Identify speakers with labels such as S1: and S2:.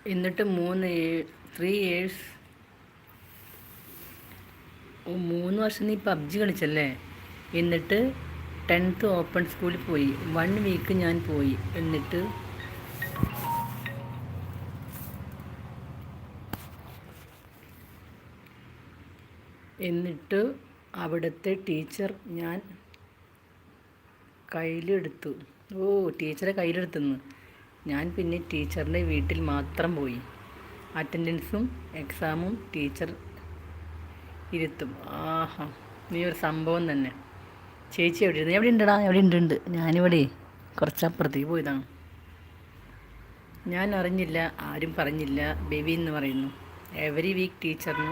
S1: എന്നിട്ട് 3 ഇയേഴ്സ് 3 വർഷം നീ പബ്ജി കളിച്ചല്ലേ. എന്നിട്ട് 10th ഓപ്പൺ സ്കൂളിൽ പോയി. 1 വീക്ക് ഞാൻ പോയി. എന്നിട്ട് അവിടുത്തെ ടീച്ചർ ഞാൻ കയ്യിലെടുത്തു. ടീച്ചറെ കയ്യിലെടുത്തുനിന്ന് ഞാൻ പിന്നെ ടീച്ചറിൻ്റെ വീട്ടിൽ മാത്രം പോയി. അറ്റൻഡൻസും എക്സാമും ടീച്ചർ ഇരുത്തും. ആഹാ, നീ ഒരു സംഭവം തന്നെ. ചേച്ചി എവിടെ ഇരുന്ന്? എവിടെ ഉണ്ടടാ? എവിടെ ഉണ്ട്? ഞാനിവിടെ കുറച്ചപ്പുറത്തേക്ക് പോയതാണ്. ഞാൻ അറിഞ്ഞില്ല, ആരും പറഞ്ഞില്ല. ബേബി എന്ന് പറയുന്നു. എവറി വീക്ക് ടീച്ചറിന്